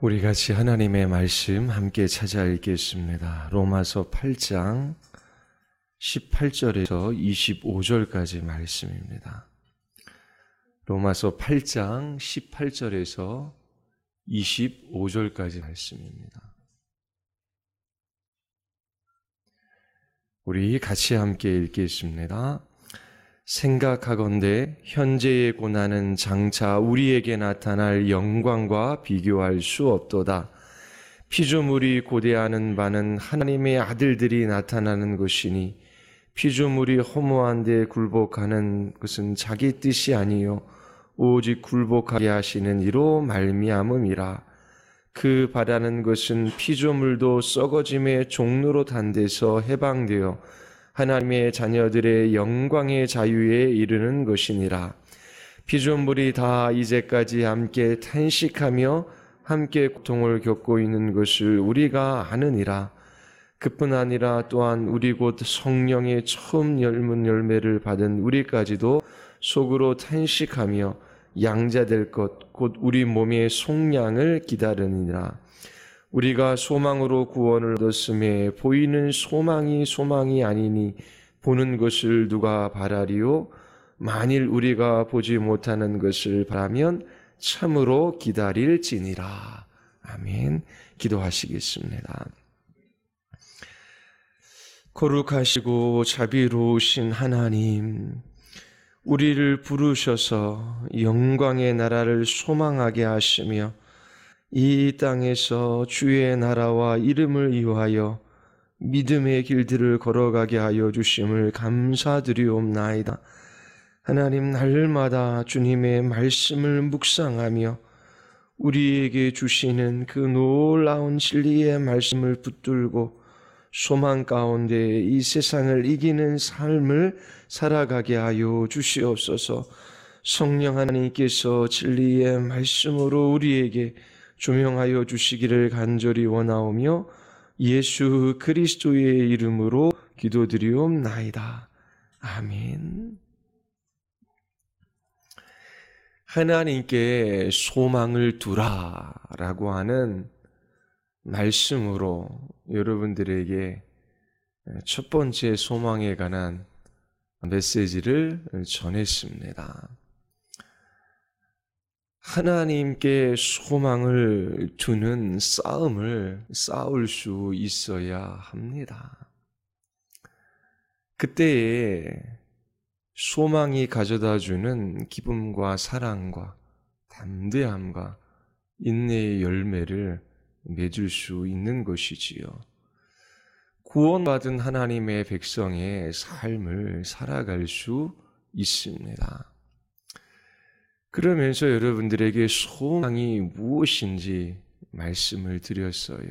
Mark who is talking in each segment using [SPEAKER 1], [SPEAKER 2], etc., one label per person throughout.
[SPEAKER 1] 우리 같이 하나님의 말씀 함께 찾아 읽겠습니다. 로마서 8장 18절에서 25절까지 말씀입니다. 로마서 8장 18절에서 25절까지 말씀입니다. 우리 같이 함께 읽겠습니다. 생각하건대 현재의 고난은 장차 우리에게 나타날 영광과 비교할 수 없도다. 피조물이 고대하는 바는 하나님의 아들들이 나타나는 것이니 피조물이 허무한 데 굴복하는 것은 자기 뜻이 아니요 오직 굴복하게 하시는 이로 말미암음이라. 그 바라는 것은 피조물도 썩어짐의 종로로 단 데서 해방되어 하나님의 자녀들의 영광의 자유에 이르는 것이니라. 피조물이 다 이제까지 함께 탄식하며 함께 고통을 겪고 있는 것을 우리가 아느니라. 그뿐 아니라 또한 우리 곧 성령의 처음 열문 열매를 받은 우리까지도 속으로 탄식하며 양자될 것 곧 우리 몸의 속량을 기다리니라. 우리가 소망으로 구원을 얻었음에 보이는 소망이 아니니 보는 것을 누가 바라리요? 만일 우리가 보지 못하는 것을 바라면 참으로 기다릴지니라. 아멘. 기도하시겠습니다. 거룩하시고 자비로우신 하나님, 우리를 부르셔서 영광의 나라를 소망하게 하시며 이 땅에서 주의 나라와 이름을 위하여 믿음의 길들을 걸어가게 하여 주심을 감사드리옵나이다. 하나님, 날마다 주님의 말씀을 묵상하며 우리에게 주시는 그 놀라운 진리의 말씀을 붙들고 소망 가운데 이 세상을 이기는 삶을 살아가게 하여 주시옵소서. 성령 하나님께서 진리의 말씀으로 우리에게 조명하여 주시기를 간절히 원하오며 예수 그리스도의 이름으로 기도드리옵나이다. 아멘. 하나님께 소망을 두라라고 하는 말씀으로 여러분들에게 첫 번째 소망에 관한 메시지를 전했습니다. 하나님께 소망을 두는 싸움을 싸울 수 있어야 합니다. 그때에 소망이 가져다주는 기쁨과 사랑과 담대함과 인내의 열매를 맺을 수 있는 것이지요. 구원받은 하나님의 백성의 삶을 살아갈 수 있습니다. 그러면서 여러분들에게 소망이 무엇인지 말씀을 드렸어요.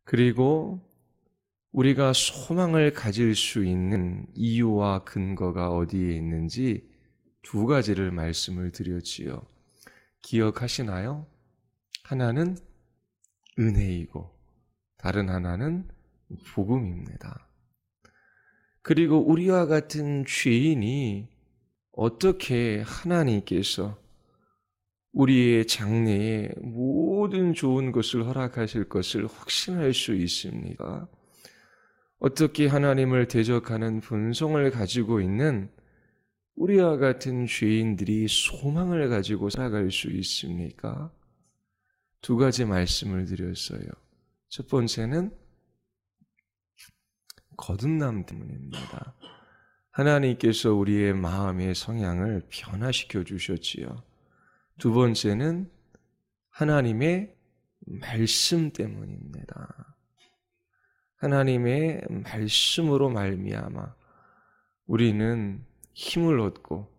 [SPEAKER 1] 그리고 우리가 소망을 가질 수 있는 이유와 근거가 어디에 있는지 두 가지를 말씀을 드렸지요. 기억하시나요? 하나는 은혜이고 다른 하나는 복음입니다. 그리고 우리와 같은 죄인이 어떻게 하나님께서 우리의 장래에 모든 좋은 것을 허락하실 것을 확신할 수 있습니까? 어떻게 하나님을 대적하는 본성을 가지고 있는 우리와 같은 죄인들이 소망을 가지고 살아갈 수 있습니까? 두 가지 말씀을 드렸어요. 첫 번째는 거듭남 때문입니다. 하나님께서 우리의 마음의 성향을 변화시켜 주셨지요. 두 번째는 하나님의 말씀 때문입니다. 하나님의 말씀으로 말미암아 우리는 힘을 얻고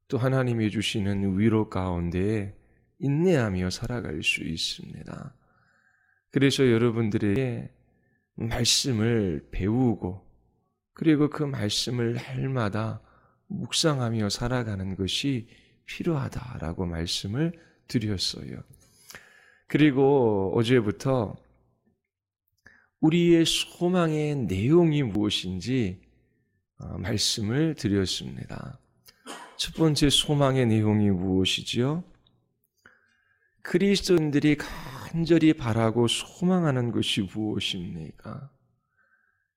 [SPEAKER 1] 또 하나님이 주시는 위로 가운데 인내하며 살아갈 수 있습니다. 그래서 여러분들에게 말씀을 배우고 그리고 그 말씀을 날마다 묵상하며 살아가는 것이 필요하다라고 말씀을 드렸어요. 그리고 어제부터 우리의 소망의 내용이 무엇인지 말씀을 드렸습니다. 첫 번째 소망의 내용이 무엇이지요? 그리스도인들이 간절히 바라고 소망하는 것이 무엇입니까?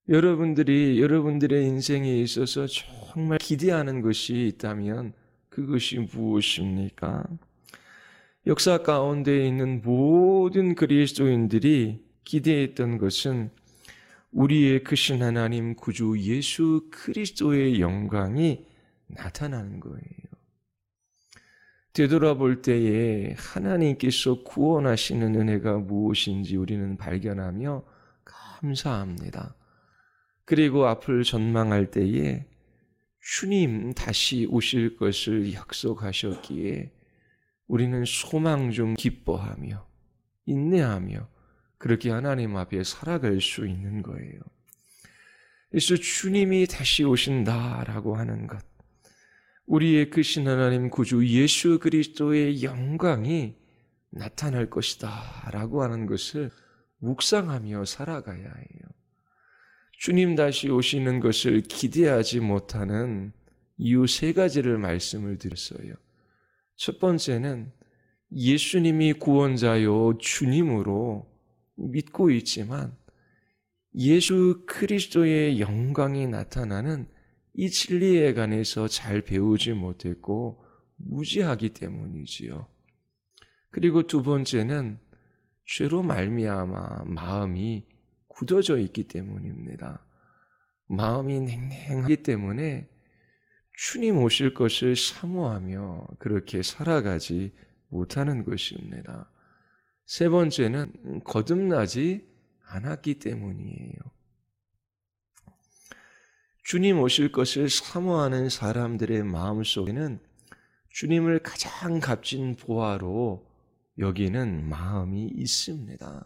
[SPEAKER 1] 여러분들의 인생에 있어서 정말 기대하는 것이 있다면 그것이 무엇입니까? 역사 가운데 있는 모든 그리스도인들이 기대했던 것은 우리의 크신 하나님 구주 예수 그리스도의 영광이 나타나는 거예요. 되돌아볼 때에 하나님께서 구원하시는 은혜가 무엇인지 우리는 발견하며 감사합니다. 그리고 앞을 전망할 때에 주님 다시 오실 것을 약속하셨기에 우리는 소망 중 기뻐하며 인내하며 그렇게 하나님 앞에 살아갈 수 있는 거예요. 그래서 주님이 다시 오신다라고 하는 것, 우리의 크신 하나님 구주 예수 그리스도의 영광이 나타날 것이다 라고 하는 것을 묵상하며 살아가야 해요. 주님 다시 오시는 것을 기대하지 못하는 이유 3가지를 말씀을 드렸어요. 첫 번째는 예수님이 구원자요 주님으로 믿고 있지만 예수 그리스도의 영광이 나타나는 이 진리에 관해서 잘 배우지 못했고 무지하기 때문이지요. 그리고 두 번째는 죄로 말미암아 마음이 굳어져 있기 때문입니다. 마음이 냉랭하기 때문에 주님 오실 것을 사모하며 그렇게 살아가지 못하는 것입니다. 세 번째는 거듭나지 않았기 때문이에요. 주님 오실 것을 사모하는 사람들의 마음속에는 주님을 가장 값진 보화로 여기는 마음이 있습니다.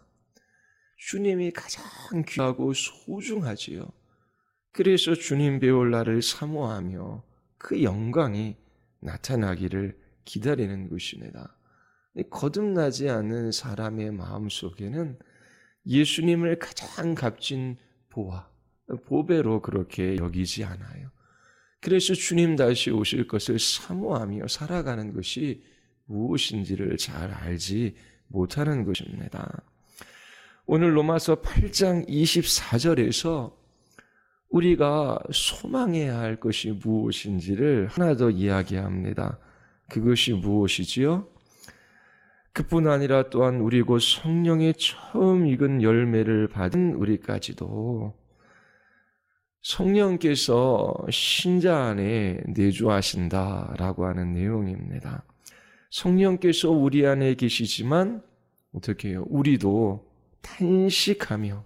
[SPEAKER 1] 주님이 가장 귀하고 소중하지요. 그래서 주님 배울 날을 사모하며 그 영광이 나타나기를 기다리는 것입니다. 거듭나지 않는 사람의 마음속에는 예수님을 가장 값진 보화, 보배로 그렇게 여기지 않아요. 그래서 주님 다시 오실 것을 사모하며 살아가는 것이 무엇인지를 잘 알지 못하는 것입니다. 오늘 로마서 8장 24절에서 우리가 소망해야 할 것이 무엇인지를 하나 더 이야기합니다. 그것이 무엇이지요? 그뿐 아니라 또한 우리 곧 성령의 처음 익은 열매를 받은 우리까지도 성령께서 신자 안에 내주하신다라고 하는 내용입니다. 성령께서 우리 안에 계시지만 어떻게 해요? 우리도 탄식하며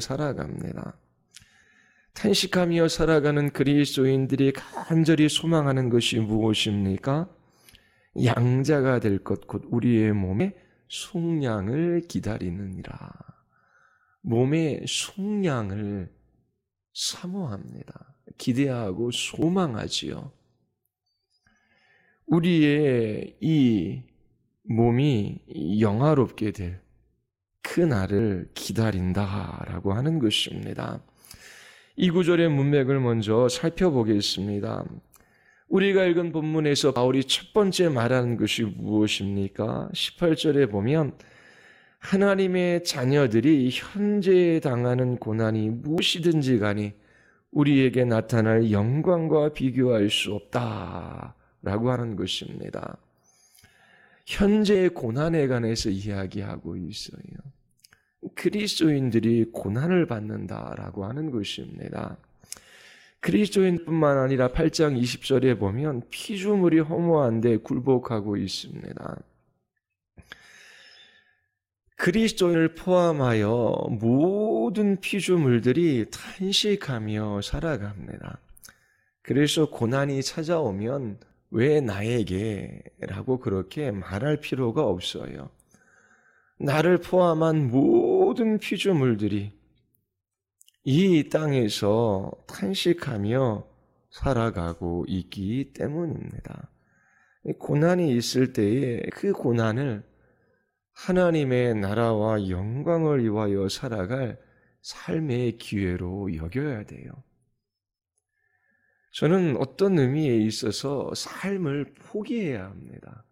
[SPEAKER 1] 살아갑니다. 탄식하며 살아가는 그리스도인들이 간절히 소망하는 것이 무엇입니까? 양자가 될 것 곧 우리의 몸의 속량을 기다리느니라. 몸의 속량을 사모합니다. 기대하고 소망하지요. 우리의 이 몸이 영화롭게 될 그 날을 기다린다라고 하는 것입니다. 이 구절의 문맥을 먼저 살펴보겠습니다. 우리가 읽은 본문에서 바울이 첫 번째 말하는 것이 무엇입니까? 18절에 보면 하나님의 자녀들이 현재 당하는 고난이 무엇이든지 간에 우리에게 나타날 영광과 비교할 수 없다라고 하는 것입니다. 현재의 고난에 관해서 이야기하고 있어요. 그리스도인들이 고난을 받는다라고 하는 것입니다. 그리스도인뿐만 아니라 8장 20절에 보면 피조물이 허무한데 굴복하고 있습니다. 그리스도인을 포함하여 모든 피조물들이 탄식하며 살아갑니다. 그래서 고난이 찾아오면 왜 나에게? 라고 그렇게 말할 필요가 없어요. 나를 포함한 모든 피조물들이 이 땅에서 탄식하며 살아가고 있기 때문입니다. 고난이 있을 때에 그 고난을 하나님의 나라와 영광을 위하여 살아갈 삶의 기회로 여겨야 돼요. 저는 어떤 의미에 있어서 삶을 포기해야 합니다.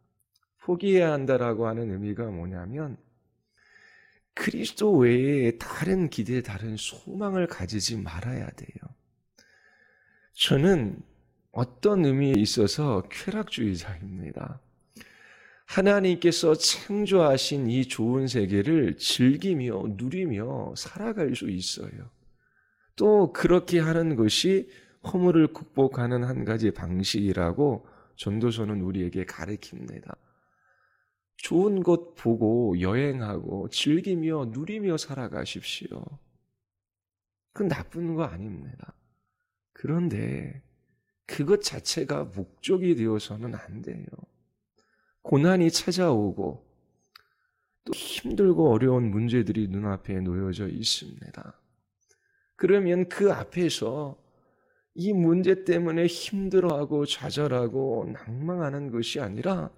[SPEAKER 1] 포기해야 한다라고 하는 의미가 뭐냐면 그리스도 외에 다른 기대, 다른 소망을 가지지 말아야 돼요. 저는 어떤 의미에 있어서 쾌락주의자입니다. 하나님께서 창조하신 이 좋은 세계를 즐기며 누리며 살아갈 수 있어요. 또 그렇게 하는 것이 허물을 극복하는 한 가지 방식이라고 전도서는 우리에게 가르칩니다. 좋은 것 보고 여행하고 즐기며 누리며 살아가십시오. 그건 나쁜 거 아닙니다. 그런데 그것 자체가 목적이 되어서는 안 돼요. 고난이 찾아오고 또 힘들고 어려운 문제들이 눈앞에 놓여져 있습니다. 그러면 그 앞에서 이 문제 때문에 힘들어하고 좌절하고 낭망하는 것이 아니라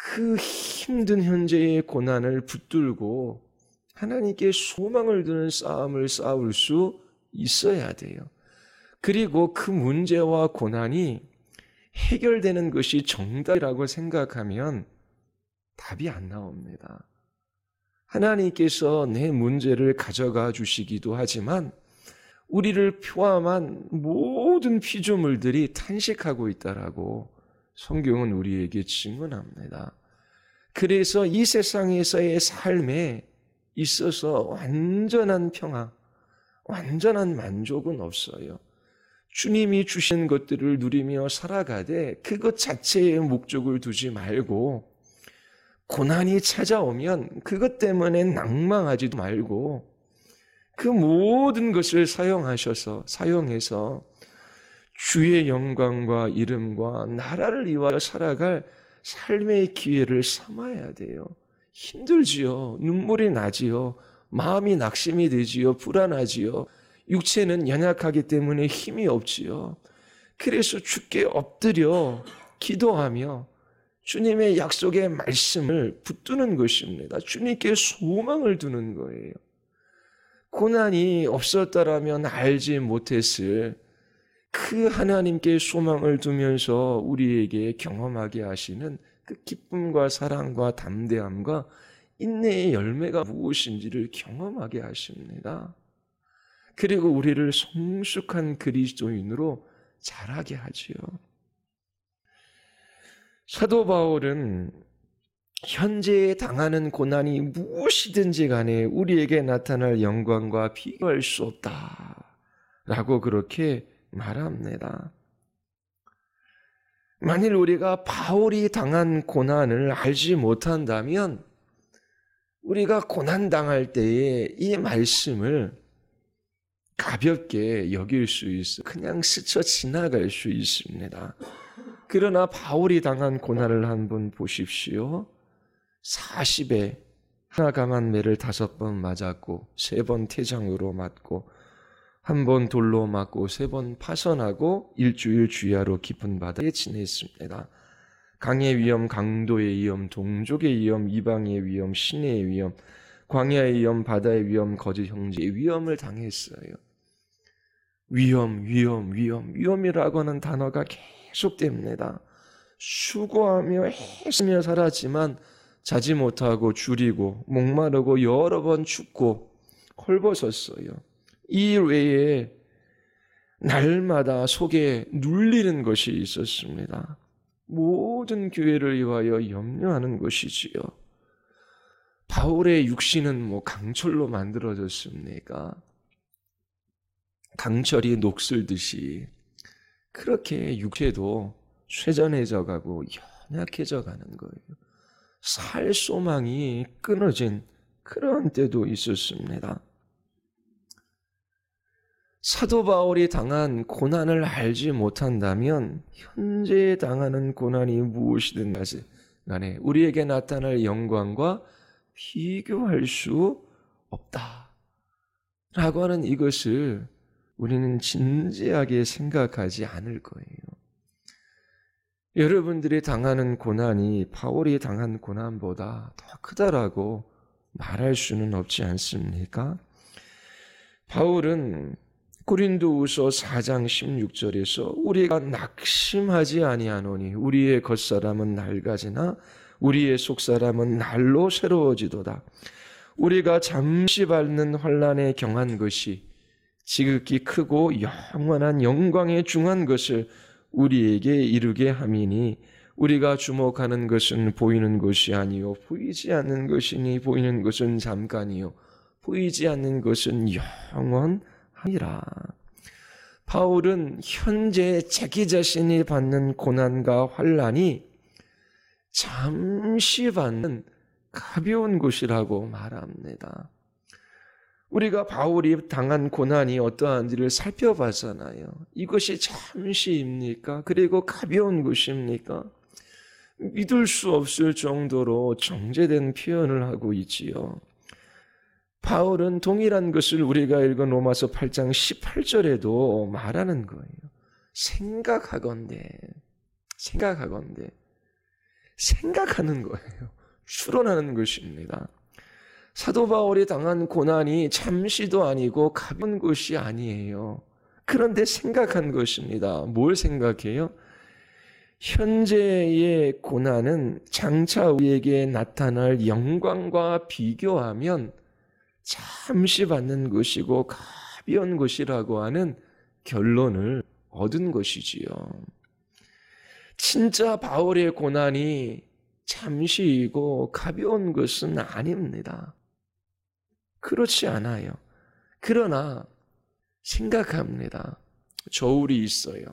[SPEAKER 1] 그 힘든 현재의 고난을 붙들고 하나님께 소망을 두는 싸움을 싸울 수 있어야 돼요. 그리고 그 문제와 고난이 해결되는 것이 정답이라고 생각하면 답이 안 나옵니다. 하나님께서 내 문제를 가져가 주시기도 하지만 우리를 포함한 모든 피조물들이 탄식하고 있다라고 성경은 우리에게 증언합니다. 그래서 이 세상에서의 삶에 있어서 완전한 평화, 완전한 만족은 없어요. 주님이 주신 것들을 누리며 살아가되 그것 자체에 목적을 두지 말고 고난이 찾아오면 그것 때문에 낭망하지도 말고 그 모든 것을 사용해서 주의 영광과 이름과 나라를 위하여 살아갈 삶의 기회를 삼아야 돼요. 힘들지요. 눈물이 나지요. 마음이 낙심이 되지요. 불안하지요. 육체는 연약하기 때문에 힘이 없지요. 그래서 주께 엎드려 기도하며 주님의 약속의 말씀을 붙드는 것입니다. 주님께 소망을 두는 거예요. 고난이 없었다라면 알지 못했을 그 하나님께 소망을 두면서 우리에게 경험하게 하시는 그 기쁨과 사랑과 담대함과 인내의 열매가 무엇인지를 경험하게 하십니다. 그리고 우리를 성숙한 그리스도인으로 자라게 하지요. 사도 바울은 현재 당하는 고난이 무엇이든지 간에 우리에게 나타날 영광과 비교할 수 없다라고 그렇게 말합니다. 만일 우리가 바울이 당한 고난을 알지 못한다면 우리가 고난당할 때에 이 말씀을 가볍게 여길 수 있어 그냥 스쳐 지나갈 수 있습니다. 그러나 바울이 당한 고난을 한번 보십시오. 40에 하나 강한 매를 5번 맞았고 3번 태장으로 맞고 1번 돌로 맞고 3번 파선하고 일주일 주야로 깊은 바다에 지냈습니다. 강의 위험, 강도의 위험, 동족의 위험, 이방의 위험, 시내의 위험, 광야의 위험, 바다의 위험, 거짓 형제의 위험을 당했어요. 위험이라고 하는 단어가 계속됩니다. 수고하며 애쓰며 살았지만 자지 못하고 줄이고 목마르고 여러 번 춥고 헐벗었어요. 이 외에 날마다 속에 눌리는 것이 있었습니다. 모든 교회를 위하여 염려하는 것이지요. 바울의 육신은 강철로 만들어졌습니까? 강철이 녹슬듯이 그렇게 육체도 쇠전해져 가고 연약해져 가는 거예요. 살 소망이 끊어진 그런 때도 있었습니다. 사도 바울이 당한 고난을 알지 못한다면 현재 당하는 고난이 무엇이든 간에 우리에게 나타날 영광과 비교할 수 없다라고 하는 이것을 우리는 진지하게 생각하지 않을 거예요. 여러분들이 당하는 고난이 바울이 당한 고난보다 더 크다라고 말할 수는 없지 않습니까? 바울은 고린도후서 4장 16절에서 우리가 낙심하지 아니하노니 우리의 겉사람은 낡아지나 우리의 속사람은 날로 새로워지도다. 우리가 잠시 받는 환난에 경한 것이 지극히 크고 영원한 영광에 중한 것을 우리에게 이루게 함이니 우리가 주목하는 것은 보이는 것이 아니요 보이지 않는 것이니 보이는 것은 잠깐이요 보이지 않는 것은 영원하니라. 바울은 현재 자기 자신이 받는 고난과 환난이 잠시 받는 가벼운 것이라고 말합니다. 우리가 바울이 당한 고난이 어떠한지를 살펴봤잖아요. 이것이 잠시입니까? 그리고 가벼운 것입니까? 믿을 수 없을 정도로 정제된 표현을 하고 있지요. 바울은 동일한 것을 우리가 읽은 로마서 8장 18절에도 말하는 거예요. 생각하건대 생각하는 거예요. 추론하는 것입니다. 사도 바울이 당한 고난이 잠시도 아니고 가벼운 것이 아니에요. 그런데 생각한 것입니다. 뭘 생각해요? 현재의 고난은 장차 우리에게 나타날 영광과 비교하면 잠시 받는 것이고 가벼운 것이라고 하는 결론을 얻은 것이지요. 진짜 바울의 고난이 잠시이고 가벼운 것은 아닙니다. 그렇지 않아요. 그러나 생각합니다. 저울이 있어요.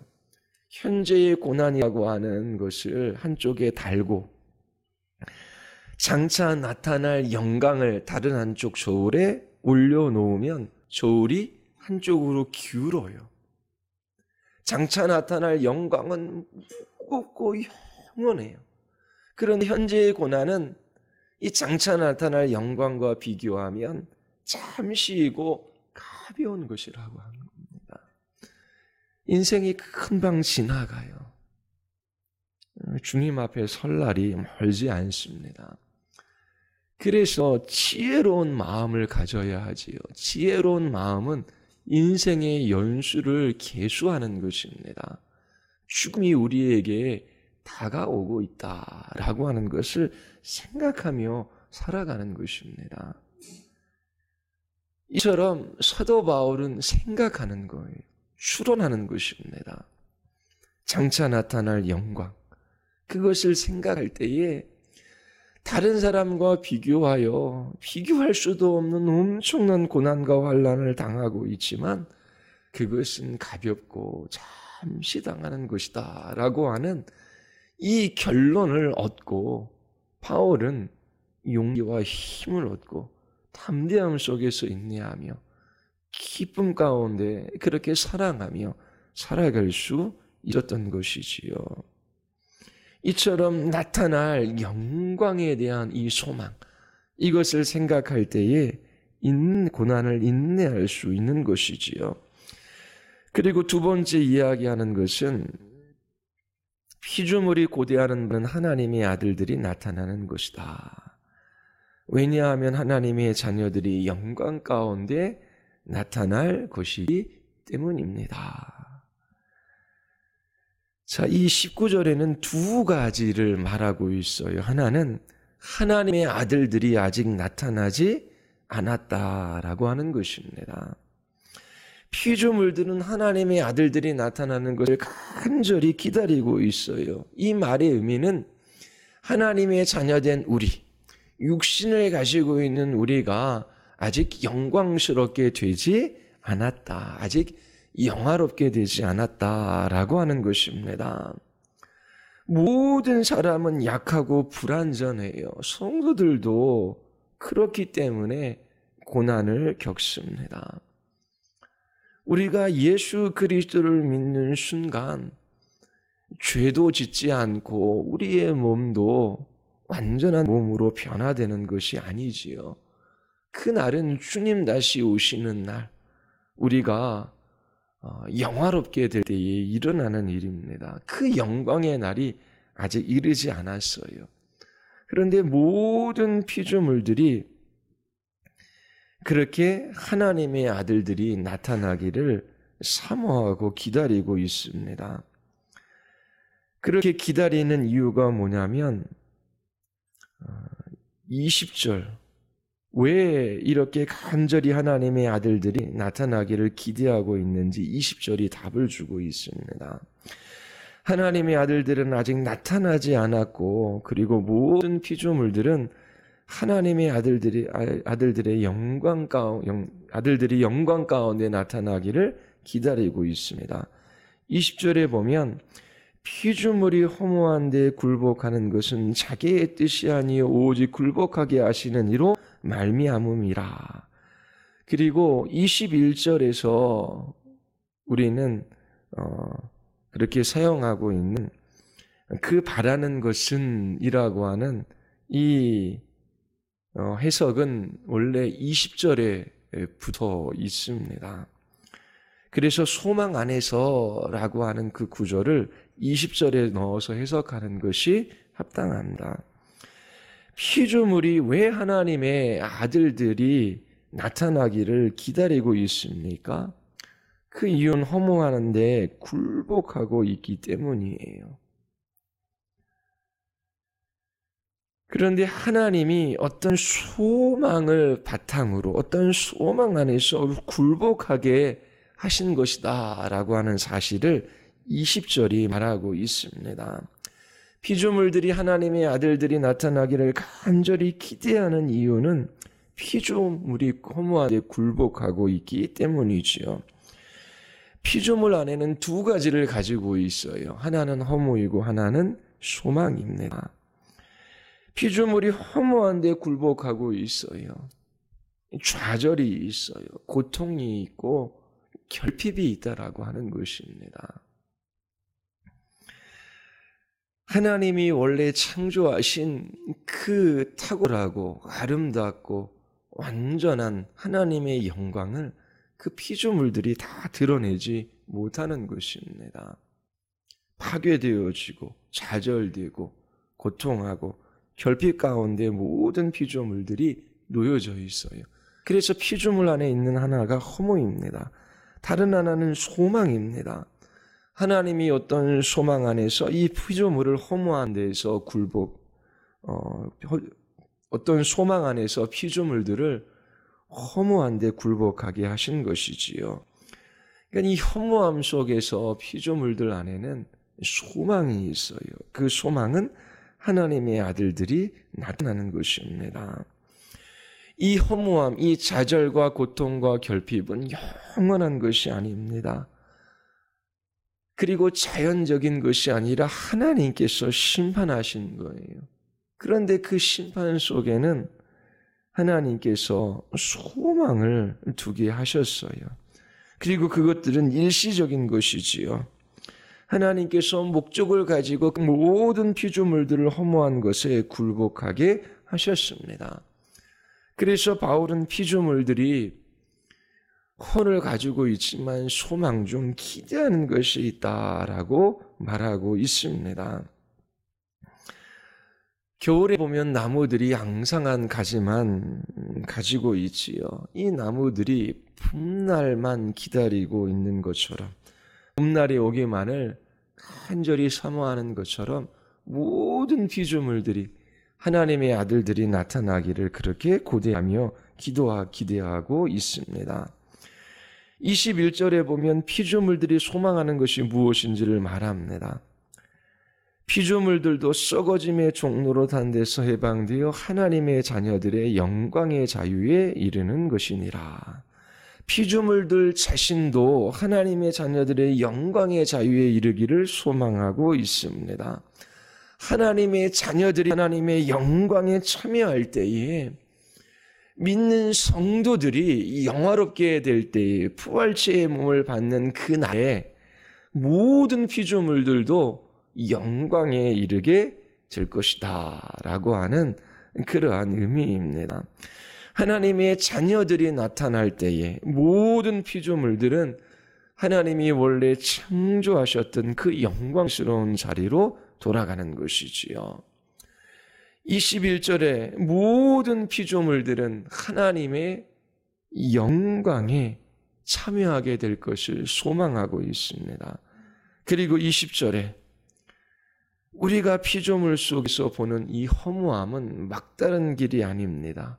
[SPEAKER 1] 현재의 고난이라고 하는 것을 한쪽에 달고 장차 나타날 영광을 다른 한쪽 저울에 올려놓으면 저울이 한쪽으로 기울어요. 장차 나타날 영광은 무겁고 영원해요. 그런데 현재의 고난은 이 장차 나타날 영광과 비교하면 잠시이고 가벼운 것이라고 하는 겁니다. 인생이 금방 지나가요. 주님 앞에 설 날이 멀지 않습니다. 그래서 지혜로운 마음을 가져야 하지요. 지혜로운 마음은 인생의 연수를 계수하는 것입니다. 죽음이 우리에게 다가오고 있다라고 하는 것을 생각하며 살아가는 것입니다. 이처럼 사도 바울은 생각하는 거예요. 추론하는 것입니다. 장차 나타날 영광, 그것을 생각할 때에 다른 사람과 비교할 수도 없는 엄청난 고난과 환난을 당하고 있지만 그것은 가볍고 잠시 당하는 것이다 라고 하는 이 결론을 얻고 바울은 용기와 힘을 얻고 담대함 속에서 인내하며 기쁨 가운데 그렇게 사랑하며 살아갈 수 있었던 것이지요. 이처럼 나타날 영광에 대한 이 소망, 이것을 생각할 때에 고난을 인내할 수 있는 것이지요. 그리고 두 번째 이야기하는 것은 피조물이 고대하는 하나님의 아들들이 나타나는 것이다. 왜냐하면 하나님의 자녀들이 영광 가운데 나타날 것이기 때문입니다. 자, 이 19절에는 두 가지를 말하고 있어요. 하나는 하나님의 아들들이 아직 나타나지 않았다라고 하는 것입니다. 피조물들은 하나님의 아들들이 나타나는 것을 간절히 기다리고 있어요. 이 말의 의미는 하나님의 자녀된 우리, 육신을 가지고 있는 우리가 아직 영광스럽게 되지 않았다. 아직 영화롭게 되지 않았다라고 하는 것입니다. 모든 사람은 약하고 불완전해요. 성도들도 그렇기 때문에 고난을 겪습니다. 우리가 예수 그리스도를 믿는 순간 죄도 짓지 않고 우리의 몸도 완전한 몸으로 변화되는 것이 아니지요. 그날은 주님 다시 오시는 날, 우리가 영화롭게 될 때에 일어나는 일입니다. 그 영광의 날이 아직 이르지 않았어요. 그런데 모든 피조물들이 그렇게 하나님의 아들들이 나타나기를 사모하고 기다리고 있습니다. 그렇게 기다리는 이유가 뭐냐면 20절, 왜 이렇게 간절히 하나님의 아들들이 나타나기를 기대하고 있는지 20절이 답을 주고 있습니다. 하나님의 아들들은 아직 나타나지 않았고, 그리고 모든 피조물들은 하나님의 아들들이 영광 가운데 나타나기를 기다리고 있습니다. 20절에 보면 피조물이 허무한 데 굴복하는 것은 자기의 뜻이 아니요 오직 굴복하게 하시는 이로 말미암음이라. 그리고 21절에서 우리는 그렇게 사용하고 있는 그 바라는 것은 이라고 하는 이 해석은 원래 20절에 붙어 있습니다. 그래서 소망 안에서라고 하는 그 구절을 20절에 넣어서 해석하는 것이 합당합니다. 피조물이 왜 하나님의 아들들이 나타나기를 기다리고 있습니까? 그 이유는 허무하는데 굴복하고 있기 때문이에요. 그런데 하나님이 어떤 소망을 바탕으로 어떤 소망 안에서 굴복하게 하신 것이다 라고 하는 사실을 20절이 말하고 있습니다. 피조물들이 하나님의 아들들이 나타나기를 간절히 기대하는 이유는 피조물이 허무하게 굴복하고 있기 때문이지요. 피조물 안에는 두 가지를 가지고 있어요. 하나는 허무이고 하나는 소망입니다. 피조물이 허무한데 굴복하고 있어요. 좌절이 있어요. 고통이 있고 결핍이 있다라고 하는 것입니다. 하나님이 원래 창조하신 그 탁월하고 아름답고 완전한 하나님의 영광을 그 피조물들이 다 드러내지 못하는 것입니다. 파괴되어지고 좌절되고 고통하고 결핍 가운데 모든 피조물들이 놓여져 있어요. 그래서 피조물 안에 있는 하나가 허무입니다. 다른 하나는 소망입니다. 하나님이 어떤 소망 안에서 이 피조물을 허무한 데에서 어떤 소망 안에서 피조물들을 허무한 데 굴복하게 하신 것이지요. 그러니까 이 허무함 속에서 피조물들 안에는 소망이 있어요. 그 소망은 하나님의 아들들이 나타나는 것입니다. 이 허무함, 이 좌절과 고통과 결핍은 영원한 것이 아닙니다. 그리고 자연적인 것이 아니라 하나님께서 심판하신 거예요. 그런데 그 심판 속에는 하나님께서 소망을 두게 하셨어요. 그리고 그것들은 일시적인 것이지요. 하나님께서 목적을 가지고 모든 피조물들을 허무한 것에 굴복하게 하셨습니다. 그래서 바울은 피조물들이 혼을 가지고 있지만 소망 중 기대하는 것이 있다라고 말하고 있습니다. 겨울에 보면 나무들이 앙상한 가지만 가지고 있지요. 이 나무들이 봄날만 기다리고 있는 것처럼, 봄날이 오기만을 간절히 사모하는 것처럼 모든 피조물들이 하나님의 아들들이 나타나기를 그렇게 고대하며 기대하고 있습니다. 21절에 보면 피조물들이 소망하는 것이 무엇인지를 말합니다. 피조물들도 썩어짐의 종로로 단 데서 해방되어 하나님의 자녀들의 영광의 자유에 이르는 것이니라. 피조물들 자신도 하나님의 자녀들의 영광의 자유에 이르기를 소망하고 있습니다. 하나님의 자녀들이 하나님의 영광에 참여할 때에 믿는 성도들이 영화롭게 될 때에 부활체의 몸을 받는 그 날에 모든 피조물들도 영광에 이르게 될 것이다 라고 하는 그러한 의미입니다. 하나님의 자녀들이 나타날 때에 모든 피조물들은 하나님이 원래 창조하셨던 그 영광스러운 자리로 돌아가는 것이지요. 21절에 모든 피조물들은 하나님의 영광에 참여하게 될 것을 소망하고 있습니다. 그리고 20절에 우리가 피조물 속에서 보는 이 허무함은 막다른 길이 아닙니다.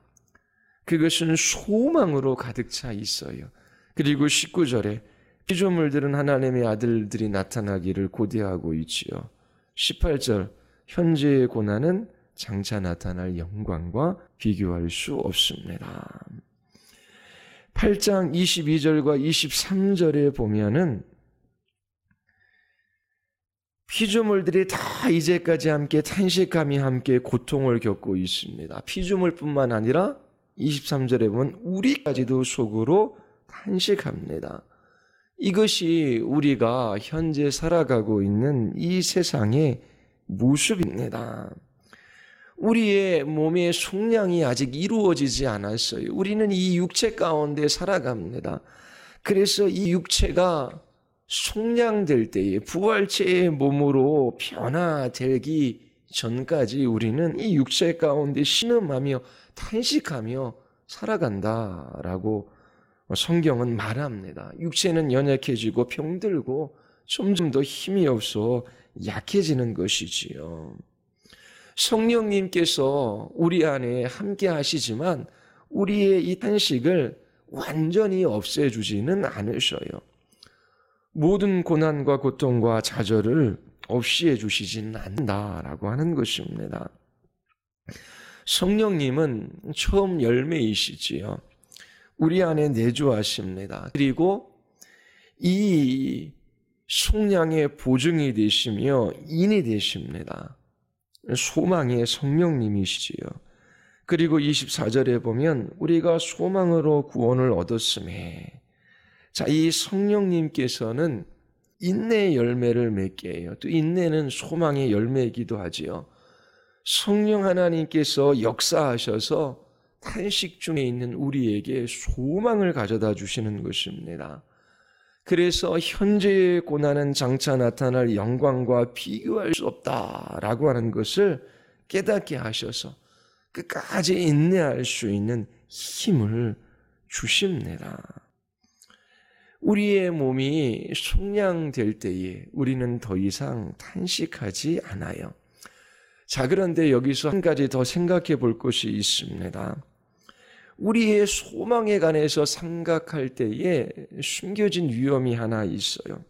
[SPEAKER 1] 그것은 소망으로 가득 차 있어요. 그리고 19절에 피조물들은 하나님의 아들들이 나타나기를 고대하고 있지요. 18절, 현재의 고난은 장차 나타날 영광과 비교할 수 없습니다. 8장 22절과 23절에 보면은 피조물들이 다 이제까지 함께 탄식하며 함께 고통을 겪고 있습니다. 피조물뿐만 아니라 23절에 보면 우리까지도 속으로 탄식합니다. 이것이 우리가 현재 살아가고 있는 이 세상의 모습입니다. 우리의 몸의 속량이 아직 이루어지지 않았어요. 우리는 이 육체 가운데 살아갑니다. 그래서 이 육체가 속량될 때에 부활체의 몸으로 변화되기 전까지 우리는 이 육체 가운데 신음하며 탄식하며 살아간다라고 성경은 말합니다. 육체는 연약해지고 병들고 점점 더 힘이 없어 약해지는 것이지요. 성령님께서 우리 안에 함께 하시지만 우리의 이 탄식을 완전히 없애주지는 않으셔요. 모든 고난과 고통과 좌절을 없이 해주시지는 않는다라고 하는 것입니다. 성령님은 처음 열매이시지요. 우리 안에 내주하십니다. 그리고 이 속량의 보증이 되시며 인이 되십니다. 소망의 성령님이시지요. 그리고 24절에 보면 우리가 소망으로 구원을 얻었음에, 자, 이 성령님께서는 인내의 열매를 맺게 해요. 또 인내는 소망의 열매이기도 하지요. 성령 하나님께서 역사하셔서 탄식 중에 있는 우리에게 소망을 가져다 주시는 것입니다. 그래서 현재의 고난은 장차 나타날 영광과 비교할 수 없다라고 하는 것을 깨닫게 하셔서 끝까지 인내할 수 있는 힘을 주십니다. 우리의 몸이 속량될 때에 우리는 더 이상 탄식하지 않아요. 자, 그런데 여기서 한 가지 더 생각해 볼 것이 있습니다. 우리의 소망에 관해서 생각할 때에 숨겨진 위험이 하나 있어요.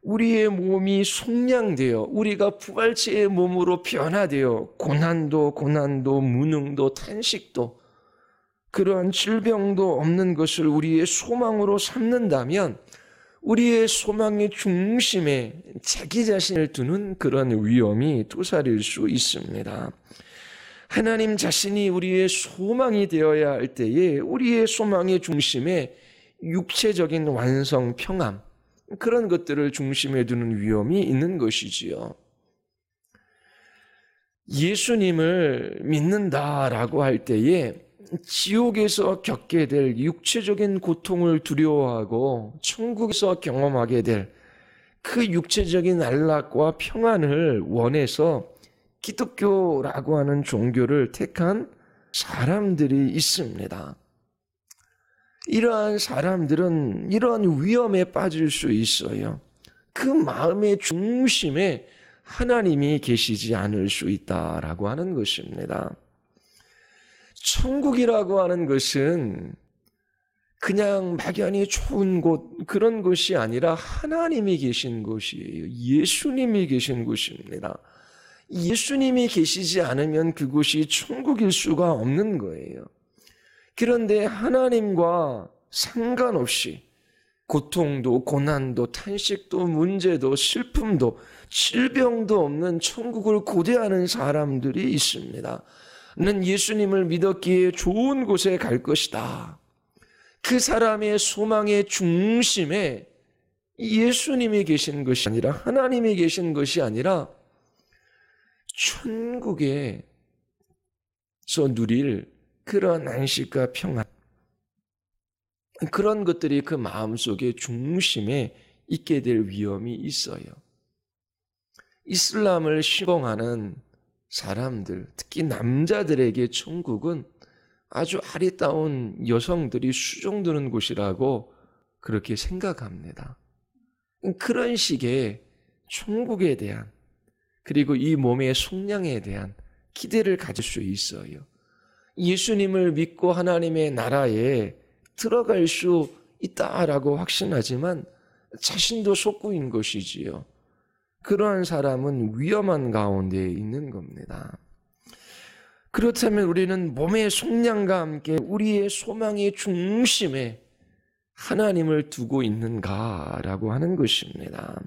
[SPEAKER 1] 우리의 몸이 속량되어 우리가 부활체의 몸으로 변화되어 고난도 무능도 탄식도 그러한 질병도 없는 것을 우리의 소망으로 삼는다면 우리의 소망의 중심에 자기 자신을 두는 그런 위험이 도사릴 수 있습니다. 하나님 자신이 우리의 소망이 되어야 할 때에 우리의 소망의 중심에 육체적인 완성, 평안, 그런 것들을 중심에 두는 위험이 있는 것이지요. 예수님을 믿는다라고 할 때에 지옥에서 겪게 될 육체적인 고통을 두려워하고 천국에서 경험하게 될 그 육체적인 안락과 평안을 원해서 기독교라고 하는 종교를 택한 사람들이 있습니다. 이러한 사람들은 이러한 위험에 빠질 수 있어요. 그 마음의 중심에 하나님이 계시지 않을 수 있다라고 하는 것입니다. 천국이라고 하는 것은 그냥 막연히 좋은 곳, 그런 곳이 아니라 하나님이 계신 곳이에요. 예수님이 계신 곳입니다. 예수님이 계시지 않으면 그곳이 천국일 수가 없는 거예요. 그런데 하나님과 상관없이 고통도 고난도 탄식도 문제도 슬픔도 질병도 없는 천국을 고대하는 사람들이 있습니다. 는 예수님을 믿었기에 좋은 곳에 갈 것이다. 그 사람의 소망의 중심에 예수님이 계신 것이 아니라 하나님이 계신 것이 아니라 천국에서 누릴 그런 안식과 평안, 그런 것들이 그 마음속의 중심에 있게 될 위험이 있어요. 이슬람을 시봉하는 사람들, 특히 남자들에게 천국은 아주 아리따운 여성들이 수종드는 곳이라고 그렇게 생각합니다. 그런 식의 천국에 대한 그리고 이 몸의 속량에 대한 기대를 가질 수 있어요. 예수님을 믿고 하나님의 나라에 들어갈 수 있다라고 확신하지만 자신도 속구인 것이지요. 그러한 사람은 위험한 가운데 있는 겁니다. 그렇다면 우리는 몸의 속량과 함께 우리의 소망의 중심에 하나님을 두고 있는가라고 하는 것입니다.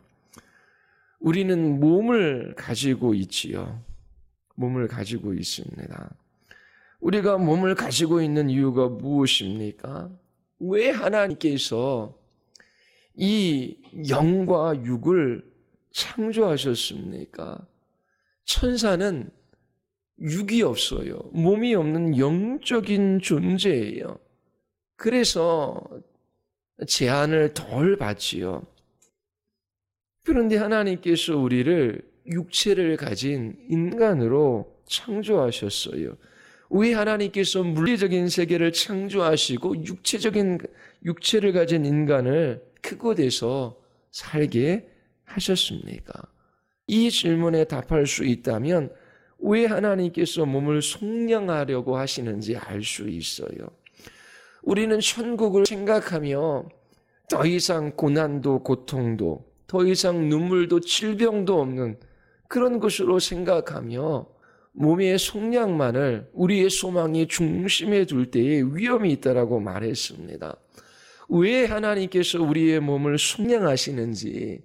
[SPEAKER 1] 우리는 몸을 가지고 있지요. 몸을 가지고 있습니다. 우리가 몸을 가지고 있는 이유가 무엇입니까? 왜 하나님께서 이 영과 육을 창조하셨습니까? 천사는 육이 없어요. 몸이 없는 영적인 존재예요. 그래서 제한을 덜 받지요. 그런데 하나님께서 우리를 육체를 가진 인간으로 창조하셨어요. 왜 하나님께서 물리적인 세계를 창조하시고 육체를 가진 인간을 그곳에서 살게 하셨습니까? 이 질문에 답할 수 있다면 왜 하나님께서 몸을 속량하려고 하시는지 알 수 있어요. 우리는 천국을 생각하며 더 이상 고난도 고통도 더 이상 눈물도 질병도 없는 그런 것으로 생각하며 몸의 속량만을 우리의 소망의 중심에 둘 때에 위험이 있다라고 말했습니다. 왜 하나님께서 우리의 몸을 속량하시는지,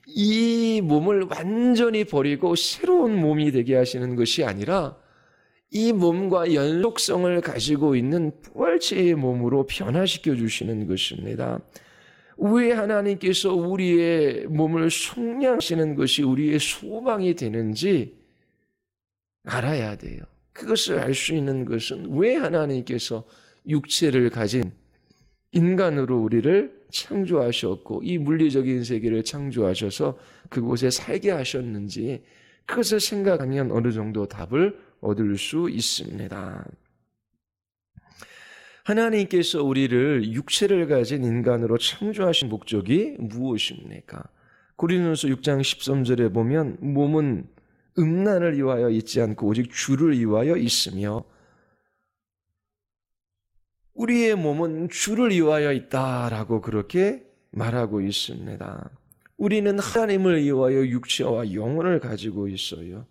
[SPEAKER 1] 이 몸을 완전히 버리고 새로운 몸이 되게 하시는 것이 아니라 이 몸과 연속성을 가지고 있는 부활체의 몸으로 변화시켜 주시는 것입니다. 왜 하나님께서 우리의 몸을 속량하시는 것이 우리의 소망이 되는지 알아야 돼요. 그것을 알 수 있는 것은 왜 하나님께서 육체를 가진 인간으로 우리를 창조하셨고 이 물리적인 세계를 창조하셔서 그곳에 살게 하셨는지 그것을 생각하면 어느 정도 답을 얻을 수 있습니다. 하나님께서 우리를 육체를 가진 인간으로 창조하신 목적이 무엇입니까? 고린도서 6장 13절에 보면 몸은 음란을 위하여 있지 않고 오직 주를 위하여 있으며, 우리의 몸은 주를 위하여 있다라고 그렇게 말하고 있습니다. 우리는 하나님을 위하여 육체와 영혼을 가지고 있어요.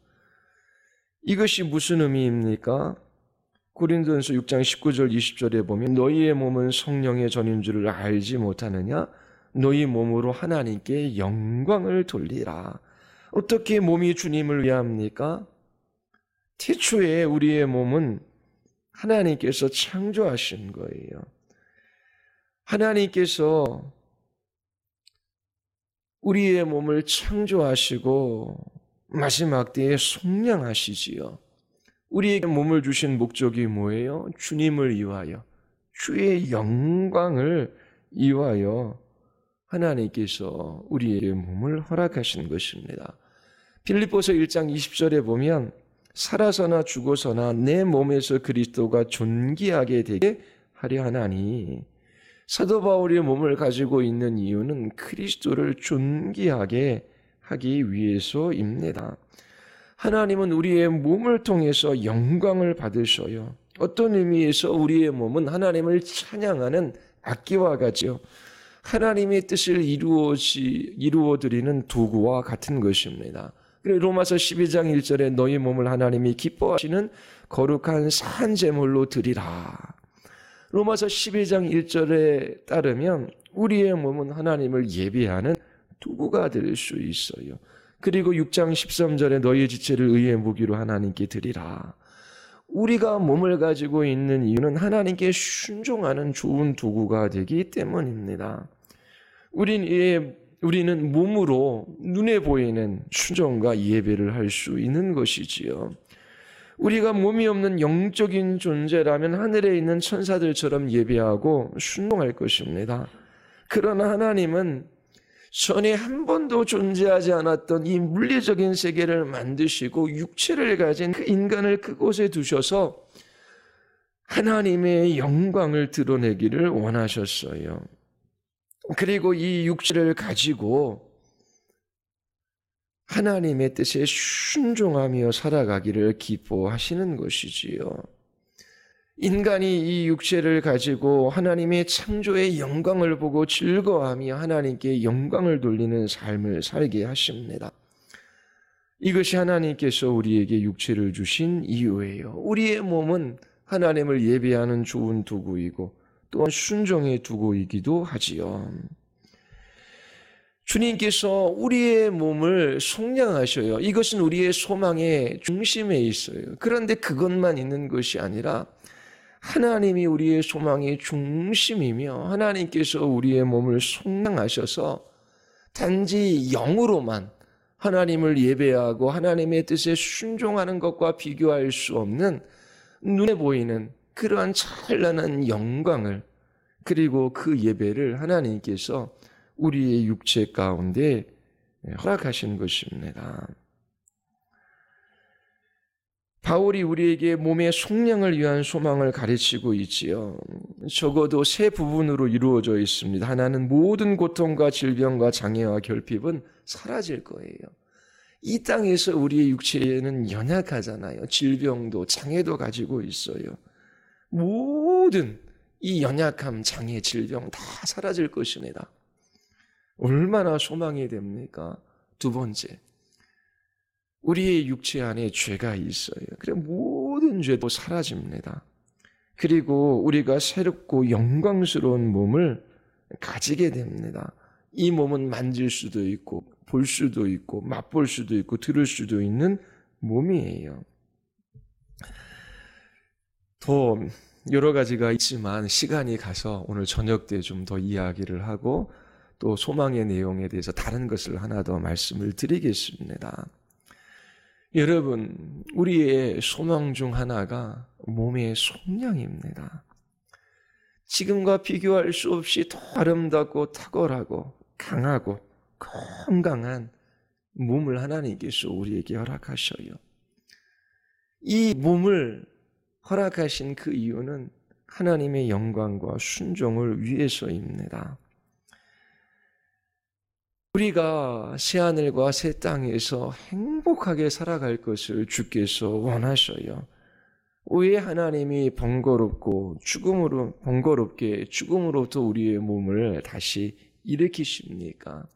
[SPEAKER 1] 이것이 무슨 의미입니까? 고린도전서 6장 19절 20절에 보면 너희의 몸은 성령의 전인 줄을 알지 못하느냐? 너희 몸으로 하나님께 영광을 돌리라. 어떻게 몸이 주님을 위합니까? 태초에 우리의 몸은 하나님께서 창조하신 거예요. 하나님께서 우리의 몸을 창조하시고 마지막 때에 속량하시지요. 우리에게 몸을 주신 목적이 뭐예요? 주님을 위하여, 주의 영광을 위하여 하나님께서 우리에게 몸을 허락하신 것입니다. 빌립보서 1장 20절에 보면 살아서나 죽어서나 내 몸에서 그리스도가 존귀하게 되게 하려 하나니, 사도 바울이 몸을 가지고 있는 이유는 그리스도를 존귀하게 하기 위해서입니다. 하나님은 우리의 몸을 통해서 영광을 받으셔요. 어떤 의미에서 우리의 몸은 하나님을 찬양하는 악기와 같지요. 하나님의 뜻을 이루어드리는 도구와 같은 것입니다. 로마서 12장 1절에 너희 몸을 하나님이 기뻐하시는 거룩한 산 제물로 드리라. 로마서 12장 1절에 따르면 우리의 몸은 하나님을 예배하는 도구가 될 수 있어요. 그리고 6장 13절에 너희 지체를 의의 무기로 하나님께 드리라. 우리가 몸을 가지고 있는 이유는 하나님께 순종하는 좋은 도구가 되기 때문입니다. 우리는 몸으로 눈에 보이는 순종과 예배를 할 수 있는 것이지요. 우리가 몸이 없는 영적인 존재라면 하늘에 있는 천사들처럼 예배하고 순종할 것입니다. 그러나 하나님은 전에 한 번도 존재하지 않았던 이 물리적인 세계를 만드시고 육체를 가진 그 인간을 그곳에 두셔서 하나님의 영광을 드러내기를 원하셨어요. 그리고 이 육체를 가지고 하나님의 뜻에 순종하며 살아가기를 기뻐하시는 것이지요. 인간이 이 육체를 가지고 하나님의 창조의 영광을 보고 즐거워하며 하나님께 영광을 돌리는 삶을 살게 하십니다. 이것이 하나님께서 우리에게 육체를 주신 이유예요. 우리의 몸은 하나님을 예배하는 좋은 도구이고 또한 순종의 도구이기도 하지요. 주님께서 우리의 몸을 속량하셔요. 이것은 우리의 소망의 중심에 있어요. 그런데 그것만 있는 것이 아니라 하나님이 우리의 소망의 중심이며 하나님께서 우리의 몸을 속량하셔서 단지 영으로만 하나님을 예배하고 하나님의 뜻에 순종하는 것과 비교할 수 없는 눈에 보이는 그러한 찬란한 영광을, 그리고 그 예배를 하나님께서 우리의 육체 가운데 허락하신 것입니다. 바울이 우리에게 몸의 속량을 위한 소망을 가르치고 있지요. 적어도 세 부분으로 이루어져 있습니다. 하나는 모든 고통과 질병과 장애와 결핍은 사라질 거예요. 이 땅에서 우리의 육체는 연약하잖아요. 질병도 장애도 가지고 있어요. 모든 이 연약함, 장애, 질병 다 사라질 것입니다. 얼마나 소망이 됩니까? 두 번째, 우리의 육체 안에 죄가 있어요. 그래 모든 죄도 사라집니다. 그리고 우리가 새롭고 영광스러운 몸을 가지게 됩니다. 이 몸은 만질 수도 있고 볼 수도 있고 맛볼 수도 있고 들을 수도 있는 몸이에요. 더 여러 가지가 있지만 시간이 가서 오늘 저녁 때 좀 더 이야기를 하고 또 소망의 내용에 대해서 다른 것을 하나 더 말씀을 드리겠습니다. 여러분, 우리의 소망 중 하나가 몸의 속량입니다. 지금과 비교할 수 없이 더 아름답고 탁월하고 강하고 건강한 몸을 하나님께서 우리에게 허락하셔요. 이 몸을 허락하신 그 이유는 하나님의 영광과 순종을 위해서입니다. 우리가 새하늘과 새 땅에서 행복하게 살아갈 것을 주께서 원하셔요. 왜 하나님이 번거롭게 죽음으로부터 우리의 몸을 다시 일으키십니까?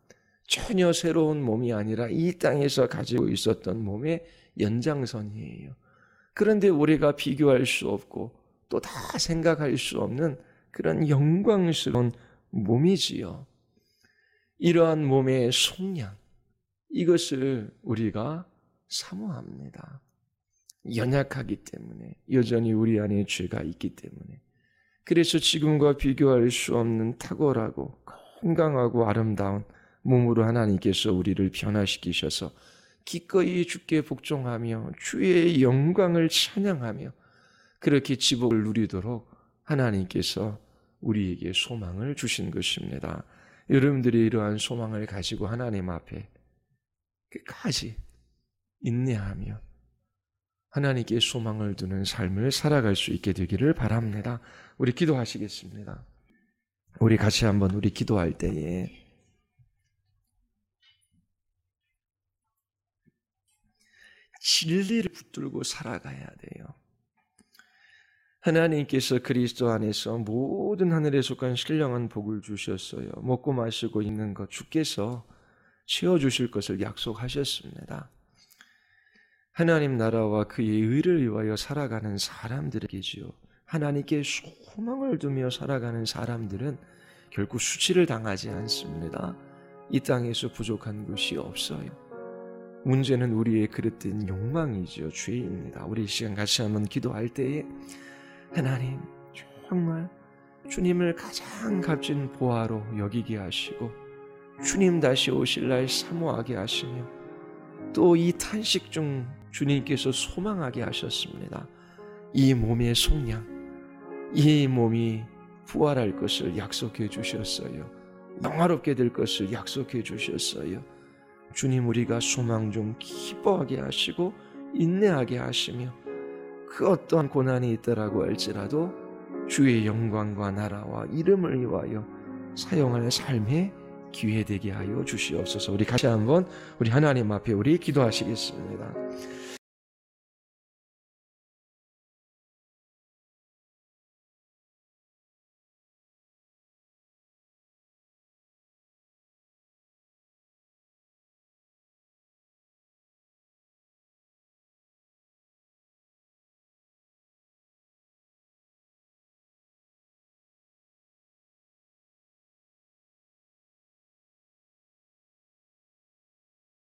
[SPEAKER 1] 전혀 새로운 몸이 아니라 이 땅에서 가지고 있었던 몸의 연장선이에요. 그런데 우리가 비교할 수 없고 또 다 생각할 수 없는 그런 영광스러운 몸이지요. 이러한 몸의 속량, 이것을 우리가 사모합니다. 연약하기 때문에, 여전히 우리 안에 죄가 있기 때문에. 그래서 지금과 비교할 수 없는 탁월하고 건강하고 아름다운 몸으로 하나님께서 우리를 변화시키셔서 기꺼이 주께 복종하며 주의 영광을 찬양하며 그렇게 지복을 누리도록 하나님께서 우리에게 소망을 주신 것입니다. 여러분들이 이러한 소망을 가지고 하나님 앞에 끝까지 인내하며 하나님께 소망을 두는 삶을 살아갈 수 있게 되기를 바랍니다. 우리 기도하시겠습니다. 우리 같이 한번 우리 기도할 때에 진리를 붙들고 살아가야 돼요. 하나님께서 그리스도 안에서 모든 하늘에 속한 신령한 복을 주셨어요. 먹고 마시고 있는 것 주께서 채워주실 것을 약속하셨습니다. 하나님 나라와 그의 의를 위하여 살아가는 사람들에게지요. 하나님께 소망을 두며 살아가는 사람들은 결국 수치를 당하지 않습니다. 이 땅에서 부족한 것이 없어요. 문제는 우리의 그릇된 욕망이죠. 죄입니다. 우리 이 시간 같이 한번 기도할 때에 하나님 정말 주님을 가장 값진 보화로 여기게 하시고 주님 다시 오실 날 사모하게 하시며 또 이 탄식 중 주님께서 소망하게 하셨습니다. 이 몸의 속량, 이 몸이 부활할 것을 약속해 주셨어요. 영화롭게 될 것을 약속해 주셨어요. 주님, 우리가 소망 중 기뻐하게 하시고 인내하게 하시며 그 어떠한 고난이 있더라고 할지라도 주의 영광과 나라와 이름을 위하여 사용하는 삶에 기회 되게 하여 주시옵소서. 우리 같이 한번 우리 하나님 앞에 우리 기도하시겠습니다.